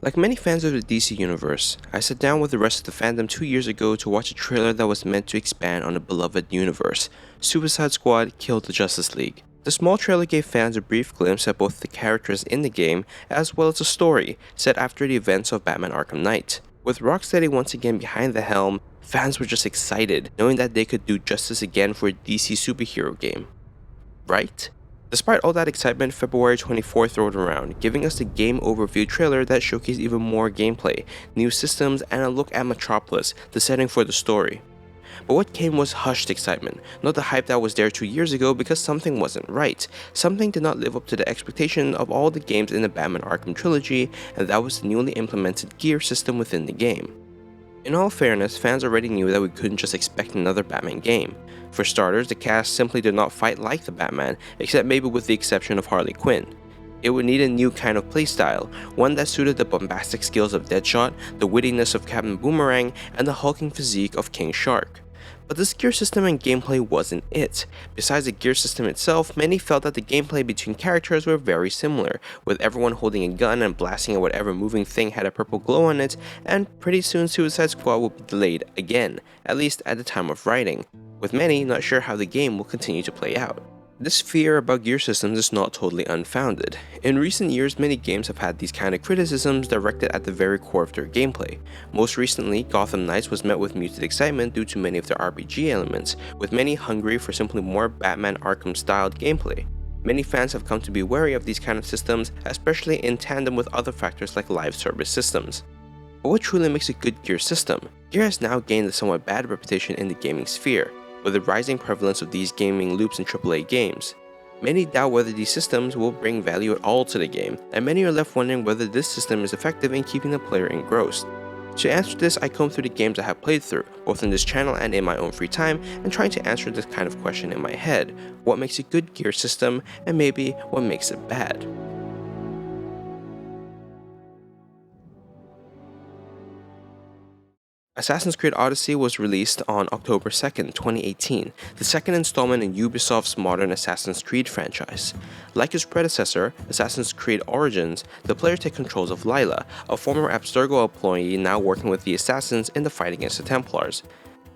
Like many fans of the DC universe, I sat down with the rest of the fandom 2 years ago to watch a trailer that was meant to expand on the beloved universe. Suicide Squad killed the Justice League. The small trailer gave fans a brief glimpse at both the characters in the game as well as the story set after the events of Batman Arkham Knight. With Rocksteady once again behind the helm, fans were just excited knowing that they could do justice again for a DC superhero game. Right? Despite all that excitement, February 24th rolled around, giving us the game overview trailer that showcased even more gameplay, new systems, and a look at Metropolis, the setting for the story. But what came was hushed excitement, not the hype that was there 2 years ago because something wasn't right. Something did not live up to the expectation of all the games in the Batman Arkham trilogy, and that was the newly implemented gear system within the game. In all fairness, fans already knew that we couldn't just expect another Batman game. For starters, the cast simply did not fight like the Batman, except maybe with the exception of Harley Quinn. It would need a new kind of playstyle, one that suited the bombastic skills of Deadshot, the wittiness of Captain Boomerang, and the hulking physique of King Shark. But this gear system and gameplay wasn't it. Besides the gear system itself, many felt that the gameplay between characters were very similar, with everyone holding a gun and blasting at whatever moving thing had a purple glow on it, and pretty soon Suicide Squad will be delayed again, at least at the time of writing, with many not sure how the game will continue to play out. This fear about gear systems is not totally unfounded. In recent years, many games have had these kind of criticisms directed at the very core of their gameplay. Most recently, Gotham Knights was met with muted excitement due to many of their RPG elements, with many hungry for simply more Batman Arkham-styled gameplay. Many fans have come to be wary of these kind of systems, especially in tandem with other factors like live service systems. But what truly makes a good gear system? Gear has now gained a somewhat bad reputation in the gaming sphere, with the rising prevalence of these gaming loops in AAA games. Many doubt whether these systems will bring value at all to the game, and many are left wondering whether this system is effective in keeping the player engrossed. To answer this, I comb through the games I have played through, both in this channel and in my own free time, and trying to answer this kind of question in my head: what makes a good gear system, and maybe what makes it bad? Assassin's Creed Odyssey was released on October 2nd, 2018, the second installment in Ubisoft's modern Assassin's Creed franchise. Like its predecessor, Assassin's Creed Origins, the player takes controls of Lila, a former Abstergo employee now working with the Assassins in the fight against the Templars.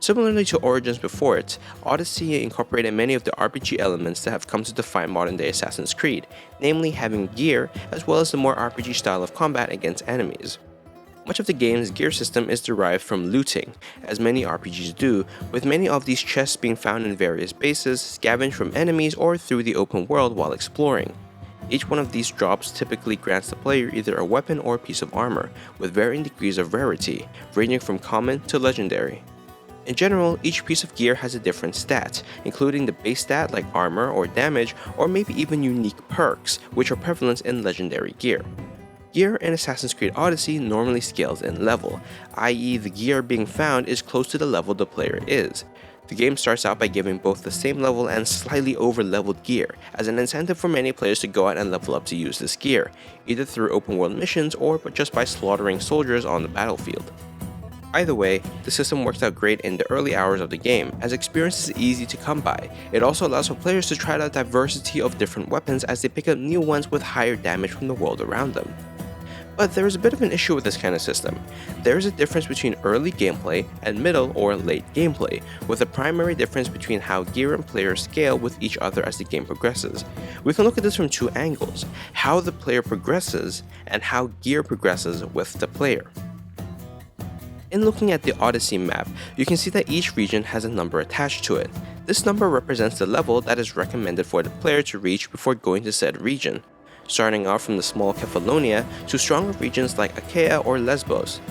Similarly to Origins before it, Odyssey incorporated many of the RPG elements that have come to define modern-day Assassin's Creed, namely having gear as well as the more RPG style of combat against enemies. Much of the game's gear system is derived from looting, as many RPGs do, with many of these chests being found in various bases, scavenged from enemies or through the open world while exploring. Each one of these drops typically grants the player either a weapon or a piece of armor, with varying degrees of rarity, ranging from common to legendary. In general, each piece of gear has a different stat, including the base stat like armor or damage, or maybe even unique perks, which are prevalent in legendary gear. Gear in Assassin's Creed Odyssey normally scales in level, i.e. the gear being found is close to the level the player is. The game starts out by giving both the same level and slightly over-leveled gear, as an incentive for many players to go out and level up to use this gear, either through open world missions or just by slaughtering soldiers on the battlefield. Either way, the system works out great in the early hours of the game, as experience is easy to come by. It also allows for players to try out a diversity of different weapons as they pick up new ones with higher damage from the world around them. But there is a bit of an issue with this kind of system. There is a difference between early gameplay and middle or late gameplay, with a primary difference between how gear and players scale with each other as the game progresses. We can look at this from two angles: how the player progresses and how gear progresses with the player. In looking at the Odyssey map, you can see that each region has a number attached to it. This number represents the level that is recommended for the player to reach before going to said region, starting off from the small Kefalonia to stronger regions like Achaea or Lesbos.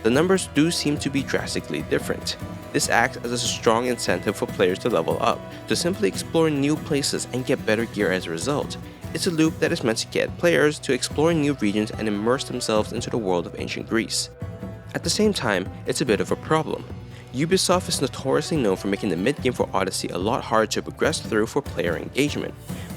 The numbers do seem to be drastically different. This acts as a strong incentive for players to level up, to simply explore new places and get better gear as a result. It's a loop that is meant to get players to explore new regions and immerse themselves into the world of ancient Greece. At the same time, it's a bit of a problem. Ubisoft is notoriously known for making the mid-game for Odyssey a lot harder to progress through for player engagement.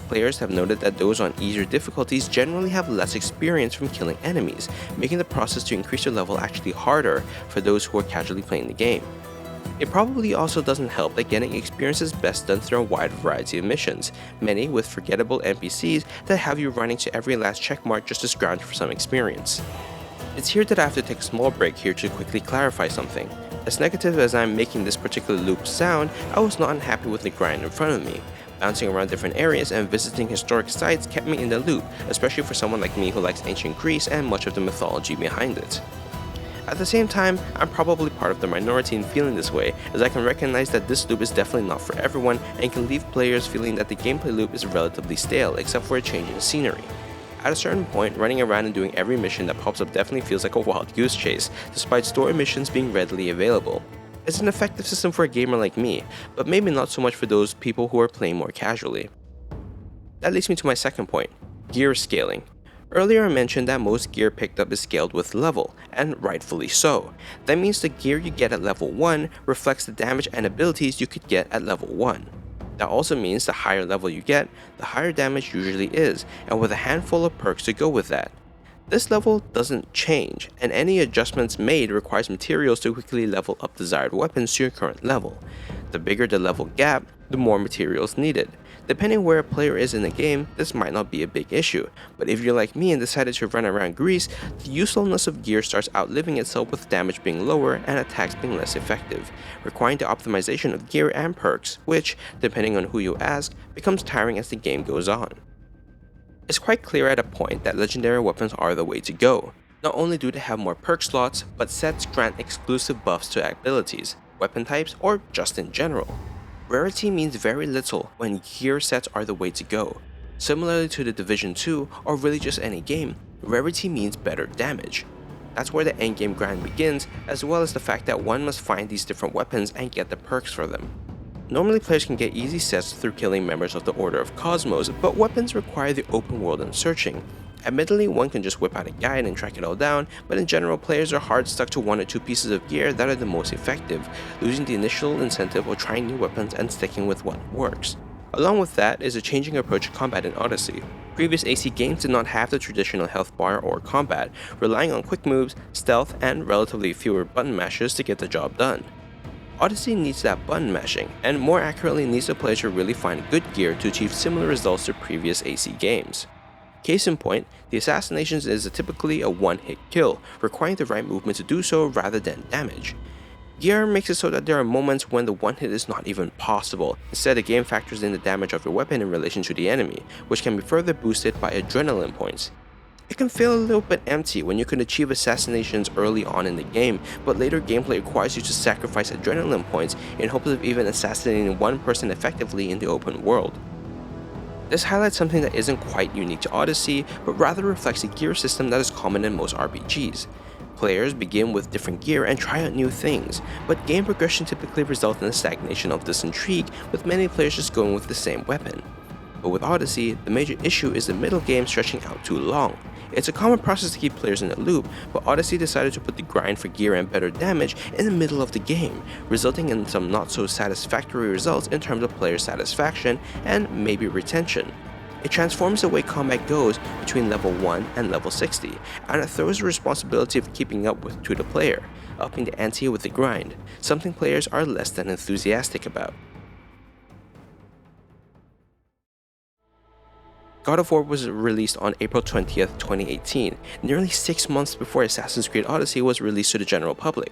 Players have noted that those on easier difficulties generally have less experience from killing enemies, making the process to increase your level actually harder for those who are casually playing the game. It probably also doesn't help that getting experience is best done through a wide variety of missions, many with forgettable NPCs that have you running to every last checkmark just to scrounge for some experience. It's here that I have to take a small break here to quickly clarify something. As negative as I'm making this particular loop sound, I was not unhappy with the grind in front of me. Bouncing around different areas and visiting historic sites kept me in the loop, especially for someone like me who likes ancient Greece and much of the mythology behind it. At the same time, I'm probably part of the minority in feeling this way, as I can recognize that this loop is definitely not for everyone and can leave players feeling that the gameplay loop is relatively stale except for a change in scenery. At a certain point, running around and doing every mission that pops up definitely feels like a wild goose chase, despite story missions being readily available. It's an effective system for a gamer like me, but maybe not so much for those people who are playing more casually. That leads me to my second point, gear scaling. Earlier I mentioned that most gear picked up is scaled with level, and rightfully so. That means the gear you get at level 1 reflects the damage and abilities you could get at level 1. That also means the higher level you get, the higher damage usually is, and with a handful of perks to go with that. This level doesn't change, and any adjustments made requires materials to quickly level up desired weapons to your current level. The bigger the level gap, the more materials needed. Depending where a player is in the game, this might not be a big issue, but if you're like me and decided to run around Greece, the usefulness of gear starts outliving itself with damage being lower and attacks being less effective, requiring the optimization of gear and perks, which, depending on who you ask, becomes tiring as the game goes on. It's quite clear at a point that legendary weapons are the way to go. Not only do they have more perk slots, but sets grant exclusive buffs to abilities, weapon types, or just in general. Rarity means very little when gear sets are the way to go. Similarly to the Division 2, or really just any game, rarity means better damage. That's where the endgame grind begins, as well as the fact that one must find these different weapons and get the perks for them. Normally players can get easy sets through killing members of the Order of Cosmos, but weapons require the open world and searching. Admittedly, one can just whip out a guide and track it all down, but in general players are hard stuck to 1 or 2 pieces of gear that are the most effective, losing the initial incentive of trying new weapons and sticking with what works. Along with that is a changing approach to combat in Odyssey. Previous AC games did not have the traditional health bar or combat, relying on quick moves, stealth, and relatively fewer button mashes to get the job done. Odyssey needs that button mashing, and more accurately needs the player to really find good gear to achieve similar results to previous AC games. Case in point, the assassinations is typically a one-hit kill, requiring the right movement to do so rather than damage. Gear makes it so that there are moments when the one hit is not even possible. Instead, the game factors in the damage of your weapon in relation to the enemy, which can be further boosted by adrenaline points. It can feel a little bit empty when you can achieve assassinations early on in the game, but later gameplay requires you to sacrifice adrenaline points in hopes of even assassinating one person effectively in the open world. This highlights something that isn't quite unique to Odyssey, but rather reflects a gear system that is common in most RPGs. Players begin with different gear and try out new things, but game progression typically results in a stagnation of this intrigue, with many players just going with the same weapon. But with Odyssey, the major issue is the middle game stretching out too long. It's a common process to keep players in a loop, but Odyssey decided to put the grind for gear and better damage in the middle of the game, resulting in some not so satisfactory results in terms of player satisfaction and maybe retention. It transforms the way combat goes between level 1 and level 60, and it throws the responsibility of keeping up to the player, upping the ante with the grind, something players are less than enthusiastic about. God of War was released on April 20th, 2018, nearly 6 months before Assassin's Creed Odyssey was released to the general public.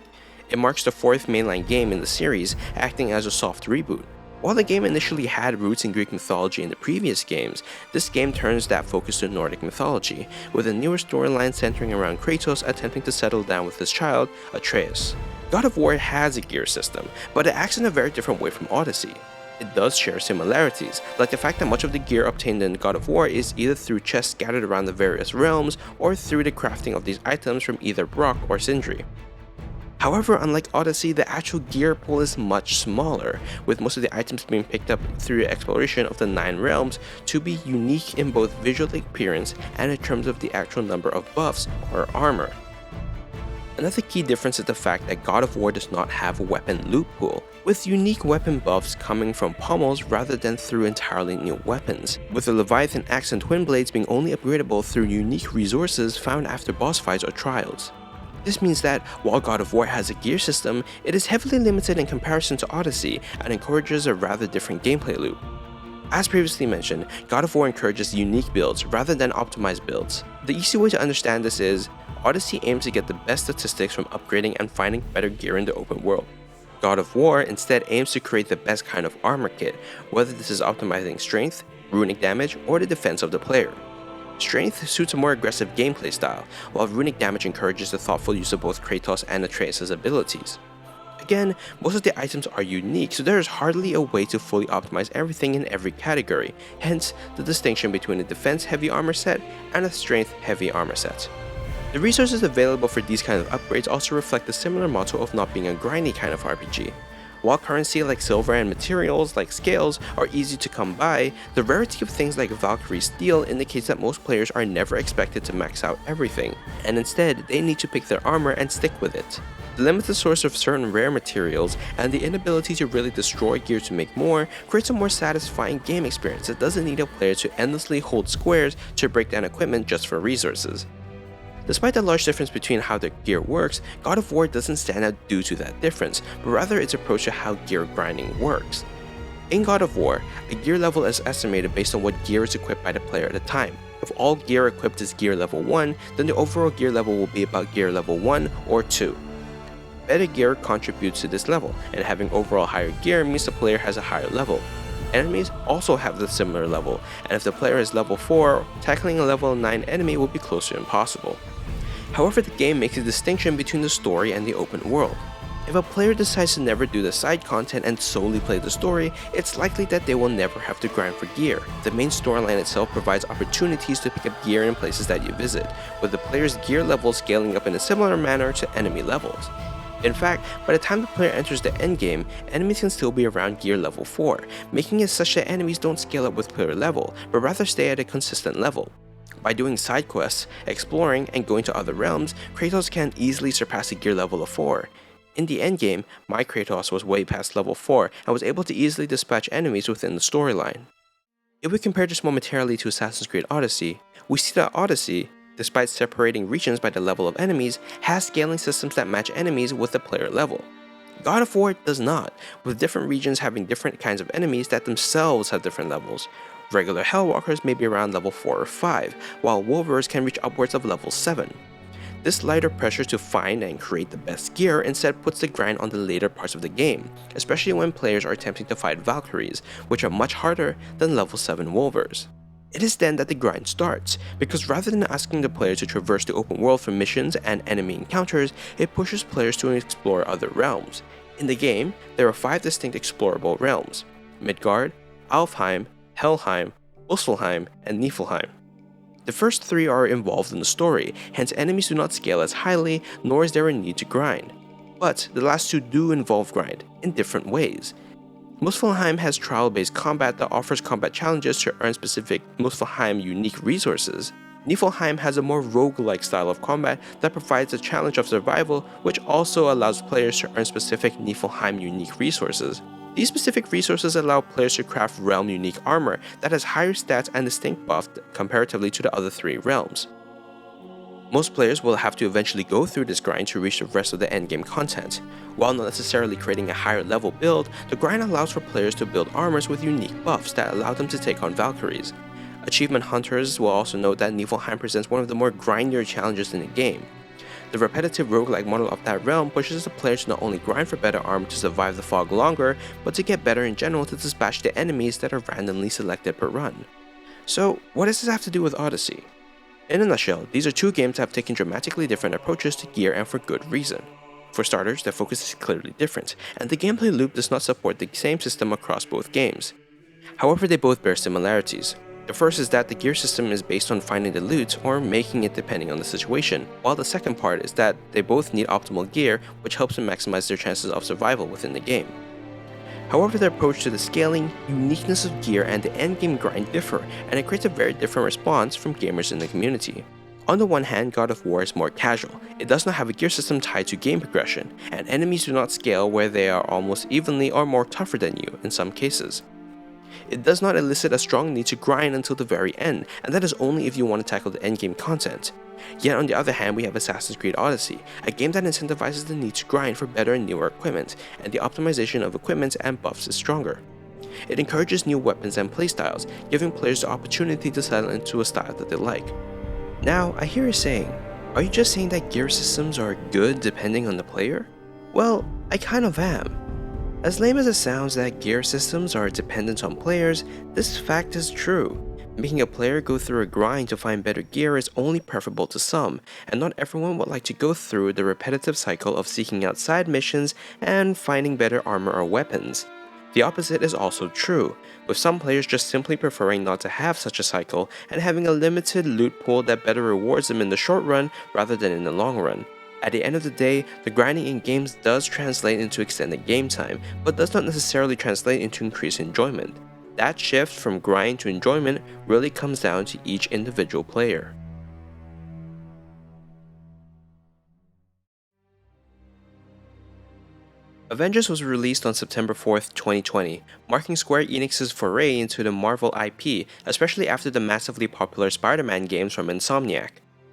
It marks the 4th mainline game in the series, acting as a soft reboot. While the game initially had roots in Greek mythology in the previous games, this game turns that focus to Nordic mythology, with a newer storyline centering around Kratos attempting to settle down with his child, Atreus. God of War has a gear system, but it acts in a very different way from Odyssey. It does share similarities, like the fact that much of the gear obtained in God of War is either through chests scattered around the various realms, or through the crafting of these items from either Brock or Sindri. However, unlike Odyssey, the actual gear pool is much smaller, with most of the items being picked up through the exploration of the 9 realms to be unique in both visual appearance and in terms of the actual number of buffs or armor. Another key difference is the fact that God of War does not have a weapon loot pool, with unique weapon buffs coming from pommels rather than through entirely new weapons, with the Leviathan axe and twin blades being only upgradable through unique resources found after boss fights or trials. This means that, while God of War has a gear system, it is heavily limited in comparison to Odyssey and encourages a rather different gameplay loop. As previously mentioned, God of War encourages unique builds rather than optimized builds. The easy way to understand this is, Odyssey aims to get the best statistics from upgrading and finding better gear in the open world. God of War instead aims to create the best kind of armor kit, whether this is optimizing strength, runic damage, or the defense of the player. Strength suits a more aggressive gameplay style, while runic damage encourages the thoughtful use of both Kratos and Atreus' abilities. Again, most of the items are unique, so there is hardly a way to fully optimize everything in every category, hence the distinction between a defense-heavy armor set and a strength-heavy armor set. The resources available for these kinds of upgrades also reflect the similar motto of not being a grindy kind of RPG. While currency like silver and materials like scales are easy to come by, the rarity of things like Valkyrie steel indicates that most players are never expected to max out everything, and instead they need to pick their armor and stick with it. The limited source of certain rare materials and the inability to really destroy gear to make more creates a more satisfying game experience that doesn't need a player to endlessly hold squares to break down equipment just for resources. Despite the large difference between how the gear works, God of War doesn't stand out due to that difference, but rather its approach to how gear grinding works. In God of War, a gear level is estimated based on what gear is equipped by the player at a time. If all gear equipped is gear level 1, then the overall gear level will be about gear level 1 or 2. Better gear contributes to this level, and having overall higher gear means the player has a higher level. Enemies also have the similar level, and if the player is level 4, tackling a level 9 enemy will be close to impossible. However, the game makes a distinction between the story and the open world. If a player decides to never do the side content and solely play the story, it's likely that they will never have to grind for gear. The main storyline itself provides opportunities to pick up gear in places that you visit, with the player's gear level scaling up in a similar manner to enemy levels. In fact, by the time the player enters the endgame, enemies can still be around gear level 4, making it such that enemies don't scale up with player level, but rather stay at a consistent level. By doing side quests, exploring, and going to other realms, Kratos can easily surpass the gear level of 4. In the endgame, my Kratos was way past level 4 and was able to easily dispatch enemies within the storyline. If we compare this momentarily to Assassin's Creed Odyssey, we see that Odyssey, despite separating regions by the level of enemies, has scaling systems that match enemies with the player level. God of War does not, with different regions having different kinds of enemies that themselves have different levels. Regular Hellwalkers may be around level 4 or 5, while Wolvers can reach upwards of level 7. This lighter pressure to find and create the best gear instead puts the grind on the later parts of the game, especially when players are attempting to fight Valkyries, which are much harder than level 7 Wolvers. It is then that the grind starts, because rather than asking the player to traverse the open world for missions and enemy encounters, it pushes players to explore other realms. In the game, there are 5 distinct explorable realms: Midgard, Alfheim, Helheim, Muspelheim, and Niflheim. The first 3 are involved in the story, hence enemies do not scale as highly, nor is there a need to grind. But the last 2 do involve grind, in different ways. Muspelheim has trial-based combat that offers combat challenges to earn specific Muspelheim unique resources. Niflheim has a more roguelike style of combat that provides a challenge of survival, which also allows players to earn specific Niflheim unique resources. These specific resources allow players to craft realm-unique armor that has higher stats and distinct buff comparatively to the other 3 realms. Most players will have to eventually go through this grind to reach the rest of the endgame content. While not necessarily creating a higher level build, the grind allows for players to build armors with unique buffs that allow them to take on Valkyries. Achievement hunters will also note that Niflheim presents one of the more grindier challenges in the game. The repetitive roguelike model of that realm pushes the player to not only grind for better armor to survive the fog longer, but to get better in general to dispatch the enemies that are randomly selected per run. So, what does this have to do with Odyssey? In a nutshell, these are 2 games that have taken dramatically different approaches to gear, and for good reason. For starters, their focus is clearly different, and the gameplay loop does not support the same system across both games. However, they both bear similarities. The first is that the gear system is based on finding the loot or making it depending on the situation, while the second part is that they both need optimal gear, which helps them maximize their chances of survival within the game. However, their approach to the scaling, uniqueness of gear, and the endgame grind differ, and it creates a very different response from gamers in the community. On the one hand, God of War is more casual. It does not have a gear system tied to game progression, and enemies do not scale where they are almost evenly or more tougher than you in some cases. It does not elicit a strong need to grind until the very end, and that is only if you want to tackle the endgame content. Yet on the other hand, we have Assassin's Creed Odyssey, a game that incentivizes the need to grind for better and newer equipment, and the optimization of equipment and buffs is stronger. It encourages new weapons and playstyles, giving players the opportunity to settle into a style that they like. Now, I hear you saying, Are you just saying that gear systems are good depending on the player? Well, I kind of am. As lame as it sounds that gear systems are dependent on players, this fact is true. Making a player go through a grind to find better gear is only preferable to some, and not everyone would like to go through the repetitive cycle of seeking out side missions and finding better armor or weapons. The opposite is also true, with some players just simply preferring not to have such a cycle and having a limited loot pool that better rewards them in the short run rather than in the long run. At the end of the day, the grinding in games does translate into extended game time, but does not necessarily translate into increased enjoyment. That shift from grind to enjoyment really comes down to each individual player. Avengers was released on September 4th, 2020, marking Square Enix's foray into the Marvel IP, especially after the massively popular Spider-Man games from Insomniac.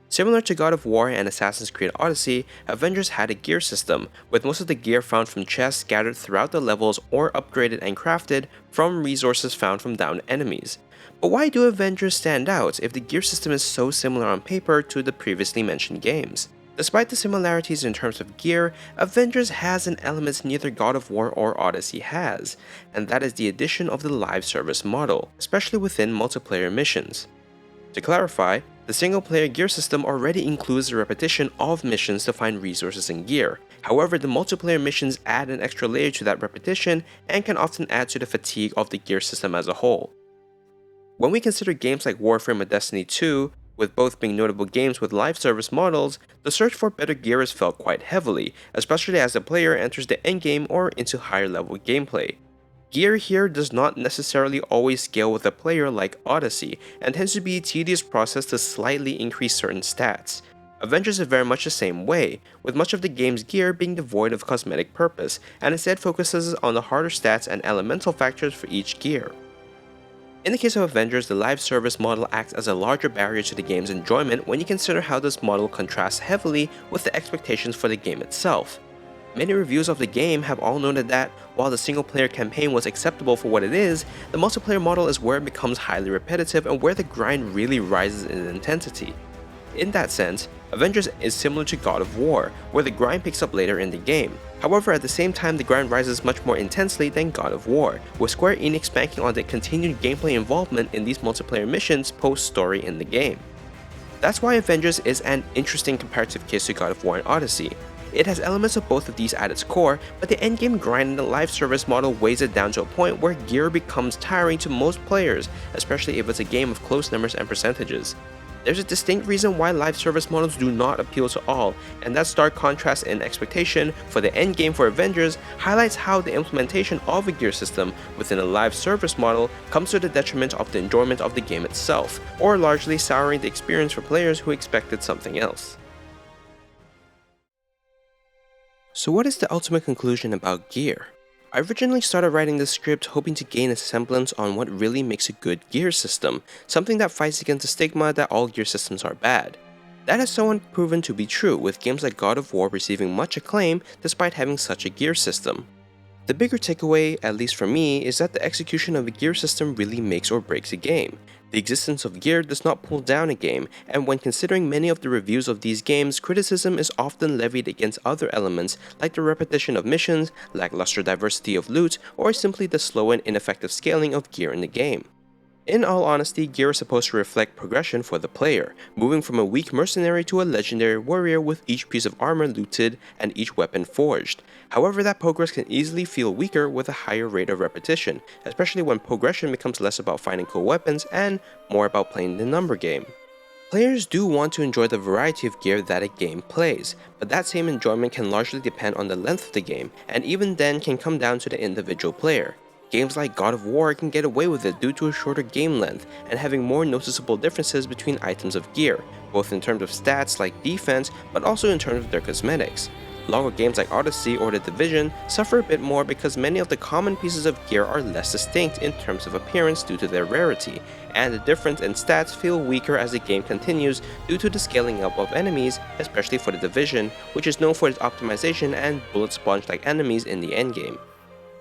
Similar to God of War and Assassin's Creed Odyssey, Avengers had a gear system, with most of the gear found from chests scattered throughout the levels or upgraded and crafted from resources found from downed enemies. But why do Avengers stand out if the gear system is so similar on paper to the previously mentioned games? Despite the similarities in terms of gear, Avengers has an element neither God of War or Odyssey has, and that is the addition of the live service model, especially within multiplayer missions. To clarify, the single-player gear system already includes the repetition of missions to find resources and gear. However, the multiplayer missions add an extra layer to that repetition and can often add to the fatigue of the gear system as a whole. When we consider games like Warframe and Destiny 2, with both being notable games with live service models, the search for better gear is felt quite heavily, especially as the player enters the endgame or into higher level gameplay. Gear here does not necessarily always scale with a player like Odyssey, and tends to be a tedious process to slightly increase certain stats. Avengers is very much the same way, with much of the game's gear being devoid of cosmetic purpose, and instead focuses on the harder stats and elemental factors for each gear. In the case of Avengers, the live service model acts as a larger barrier to the game's enjoyment when you consider how this model contrasts heavily with the expectations for the game itself. Many reviews of the game have all noted that, while the single-player campaign was acceptable for what it is, the multiplayer model is where it becomes highly repetitive and where the grind really rises in intensity. In that sense, Avengers is similar to God of War, where the grind picks up later in the game. However, at the same time, the grind rises much more intensely than God of War, with Square Enix banking on the continued gameplay involvement in these multiplayer missions post-story in the game. That's why Avengers is an interesting comparative case to God of War and Odyssey. It has elements of both of these at its core, but the endgame grind in the live service model weighs it down to a point where gear becomes tiring to most players, especially if it's a game of close numbers and percentages. There's a distinct reason why live service models do not appeal to all, and that stark contrast in expectation for the endgame for Avengers highlights how the implementation of a gear system within a live service model comes to the detriment of the enjoyment of the game itself, or largely souring the experience for players who expected something else. So what is the ultimate conclusion about gear? I originally started writing this script hoping to gain a semblance on what really makes a good gear system, something that fights against the stigma that all gear systems are bad. That has somewhat proven to be true, with games like God of War receiving much acclaim despite having such a gear system. The bigger takeaway, at least for me, is that the execution of a gear system really makes or breaks a game. The existence of gear does not pull down a game, and when considering many of the reviews of these games, criticism is often levied against other elements like the repetition of missions, lackluster diversity of loot, or simply the slow and ineffective scaling of gear in the game. In all honesty, gear is supposed to reflect progression for the player, moving from a weak mercenary to a legendary warrior with each piece of armor looted and each weapon forged. However, that progress can easily feel weaker with a higher rate of repetition, especially when progression becomes less about finding cool weapons and more about playing the number game. Players do want to enjoy the variety of gear that a game plays, but that same enjoyment can largely depend on the length of the game, and even then can come down to the individual player. Games like God of War can get away with it due to a shorter game length and having more noticeable differences between items of gear, both in terms of stats like defense, but also in terms of their cosmetics. Longer games like Odyssey or The Division suffer a bit more because many of the common pieces of gear are less distinct in terms of appearance due to their rarity, and the difference in stats feel weaker as the game continues due to the scaling up of enemies, especially for The Division, which is known for its optimization and bullet sponge-like enemies in the endgame.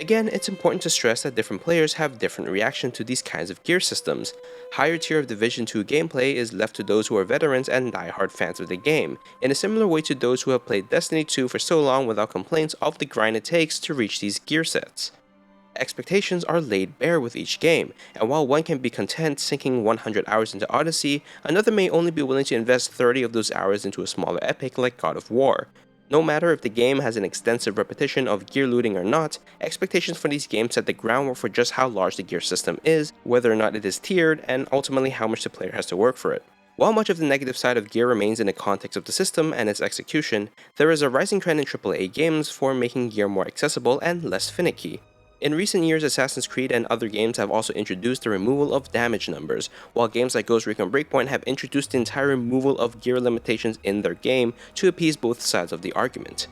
Again, it's important to stress that different players have different reaction to these kinds of gear systems. Higher tier of Division 2 gameplay is left to those who are veterans and die-hard fans of the game, in a similar way to those who have played Destiny 2 for so long without complaints of the grind it takes to reach these gear sets. Expectations are laid bare with each game, and while one can be content sinking 100 hours into Odyssey, another may only be willing to invest 30 of those hours into a smaller epic like God of War. No matter if the game has an extensive repetition of gear looting or not, expectations for these games set the groundwork for just how large the gear system is, whether or not it is tiered, and ultimately how much the player has to work for it. While much of the negative side of gear remains in the context of the system and its execution, there is a rising trend in AAA games for making gear more accessible and less finicky. In recent years, Assassin's Creed and other games have also introduced the removal of damage numbers, while games like Ghost Recon Breakpoint have introduced the entire removal of gear limitations in their game to appease both sides of the argument.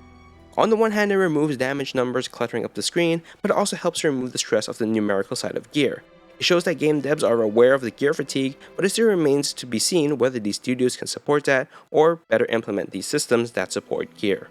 On the one hand, it removes damage numbers cluttering up the screen, but it also helps to remove the stress of the numerical side of gear. It shows that game devs are aware of the gear fatigue, but it still remains to be seen whether these studios can support that or better implement these systems that support gear.